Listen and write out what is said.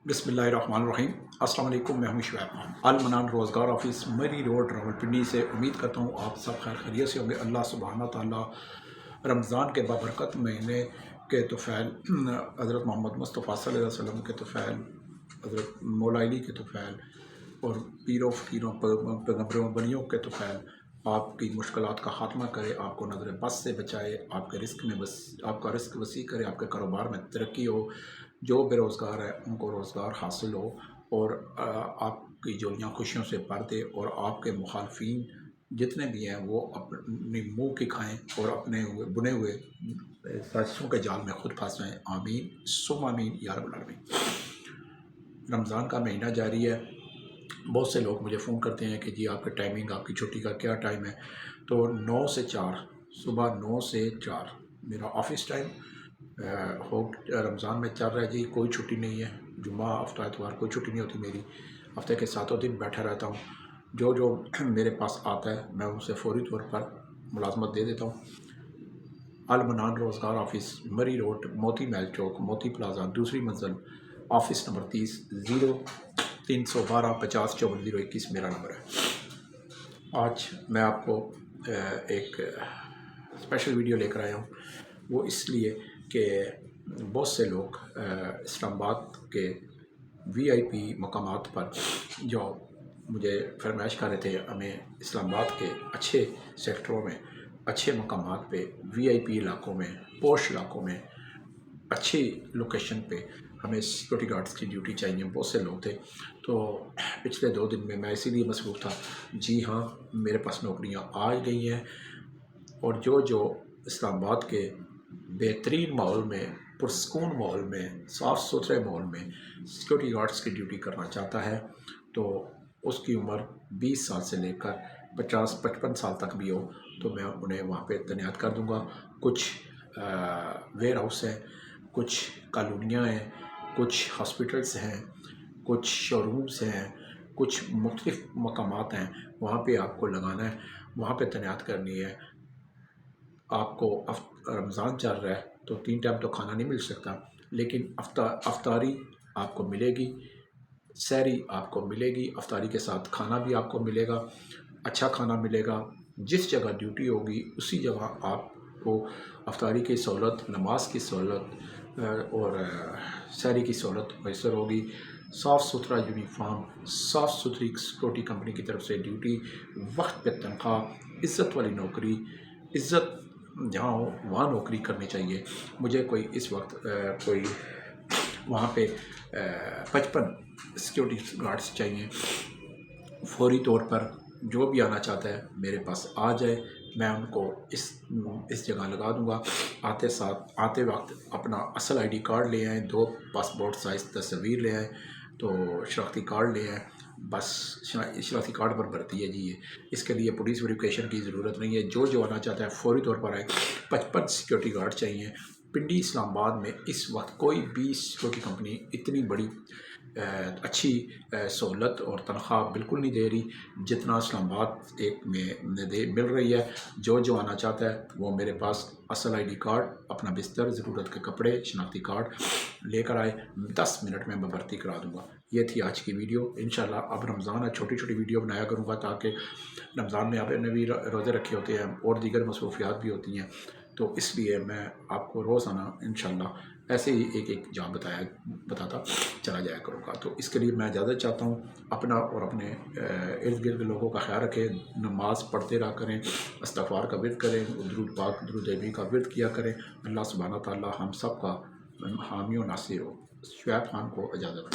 बिस्मिल्लाहिर्रहमानिर्रहीम। अस्सलाम वालेकुम। मैं हूं शुएब खान, अल मनान रोज़गार ऑफिस मरी रोड रावलपिंडी से। उम्मीद करता हूं आप सब खैर खैरियत से होंगे। अल्लाह सुब्हाना ताला रमज़ान के बाबरकत महीने के तुफ़ैल हज़रत मोहम्मद मुस्तफ़ा सल्लल्लाहु अलैहि वसल्लम के तुफ़ैल, हज़रत मौला अली के तुफ़ैल और पीरों फ़कीरों पैगम्बरों बनियों के तुफ़ैल आपकी मुश्किलात का ख़ात्मा करे, आपको नज़र बस से बचाए, आपके रिस्क में आपका रिस्क वसी करे, आपके कारोबार में तरक्की हो, जो बेरोज़गार है उनको रोज़गार हासिल हो और आपकी जोलियाँ खुशियों से भर दे और आपके मुखालफीन जितने भी हैं वो अपनी मुँह की खाएँ और अपने बुने हुए साजिशों के जाल में खुद फंस जाएँ। आमीन सुम आमीन या रब्बल आलमीन। रमज़ान का महीना जारी है। बहुत से लोग मुझे फ़ोन करते हैं कि जी आपका टाइमिंग, आपकी छुट्टी का क्या टाइम है। तो 9 से 4, सुबह 9 से 4 मेरा ऑफिस टाइम हो रमज़ान में चल रहा है जी। कोई छुट्टी नहीं है, जुम्मा हफ्ता इतवार कोई छुट्टी नहीं होती मेरी। हफ्ते के 7 दिन बैठा रहता हूँ। जो मेरे पास आता है मैं उसे फ़ौरी तौर पर मुलाजमत दे देता हूँ। अल मनान रोज़गार ऑफिस मरी रोड, मोती महल चौक, मोती प्लाजा, दूसरी मंजिल, ऑफिस नंबर 30, 0312 50 54 021 मेरा नंबर है। आज मैं आपको एक स्पेशल वीडियो लेकर आया हूँ। वो इसलिए कि बहुत से लोग इस्लामाबाद के वीआईपी मकामात पर जो मुझे फरमाइश कर रहे थे, हमें इस्लामाबाद के अच्छे सेक्टरों में, अच्छे मकामात पे, वीआईपी इलाकों में, पोश इलाकों में, अच्छी लोकेशन पे हमें सिक्योरिटी गार्ड्स की ड्यूटी चाहिए। बहुत से लोग थे। तो पिछले 2 दिन में मैं इसीलिए मसरूफ़ था। जी हाँ, मेरे पास नौकरियाँ आ गई हैं और जो इस्लामाबाद के बेहतरीन माहौल में, पुरसकून माहौल में, साफ़ सुथरे माहौल में सिक्योरिटी गार्ड्स की ड्यूटी करना चाहता है तो उसकी उम्र 20 साल से लेकर 50-55 साल तक भी हो तो मैं उन्हें वहाँ पे तैनात कर दूँगा। कुछ वेयर हाउस हैं, कुछ कॉलोनियाँ हैं, कुछ हॉस्पिटल्स हैं, कुछ शोरूम्स हैं, कुछ मुख्तलिफ़ मकामात हैं, वहाँ पे आपको लगाना है, वहाँ पे तैनात करनी है। आपको रमज़ान चल रहा है तो 3 टाइम तो खाना नहीं मिल सकता, लेकिन अफ्तारी आपको मिलेगी, सहरी आपको मिलेगी, अफ्तारी के साथ खाना भी आपको मिलेगा, अच्छा खाना मिलेगा। जिस जगह ड्यूटी होगी उसी जगह आपको अफ्तारी की सहूलत, नमाज की सहूलत और सहरी की सहूलत मैसर होगी। साफ़ सुथरा यूनिफॉर्म, साफ़ सुथरी सिक्योरिटी कंपनी की तरफ से ड्यूटी, वक्त पे तनख्वाह, इज़्ज़त वाली नौकरी। इज़्ज़त जहाँ हो वहाँ नौकरी करनी चाहिए। मुझे कोई इस वक्त कोई वहाँ पे 55 सिक्योरिटी गार्ड्स चाहिए। फौरी तौर पर जो भी आना चाहता है मेरे पास आ जाए, मैं उनको इस जगह लगा दूंगा। आते वक्त अपना असल आईडी कार्ड ले आएँ, 2 पासपोर्ट साइज़ तस्वीर ले आएँ, तो शनाख्ती कार्ड ले आएँ। बस शनाख्ती कार्ड पर भर्ती है जी ये। इसके लिए पुलिस वेरिफिकेशन की ज़रूरत नहीं है। जो आना चाहता है फ़ौरी तौर पर आए। 55 सिक्योरिटी गार्ड चाहिए। पिंडी इस्लामाबाद में इस वक्त कोई भी सिक्योरिटी कंपनी इतनी बड़ी अच्छी सहूलत और तनख्वाह बिल्कुल नहीं दे रही जितना इस्लामाबाद एक में मिल रही है। जो आना चाहता है वो मेरे पास असल आईडी कार्ड, अपना बिस्तर, ज़रूरत के कपड़े, शनाख्ती कार्ड लेकर आए। 10 मिनट में मैं भर्ती करा दूँगा। ये थी आज की वीडियो। इंशाल्लाह अब रमज़ान है, छोटी छोटी वीडियो बनाया करूँगा ताकि रमज़ान में आपने भी रोज़े रखे होते हैं और दीगर मसरूफियात भी होती हैं, तो इसलिए मैं आपको रोज़ाना इंशाल्लाह ऐसे ही एक बताता चला जाया करूँगा। तो इसके लिए मैं इजाज़त चाहता हूँ। अपना और अपने इर्द गिर्द लोगों का ख्याल रखें, नमाज़ पढ़ते रहा करें, इस्तग़फ़ार का विर्द करें, दुरूद पाक दुरूद नबी का विर्द किया करें। अल्लाह सुब्हाना ताला हम सब का हामी और नासिर हो। शुएब खान को इजाज़त।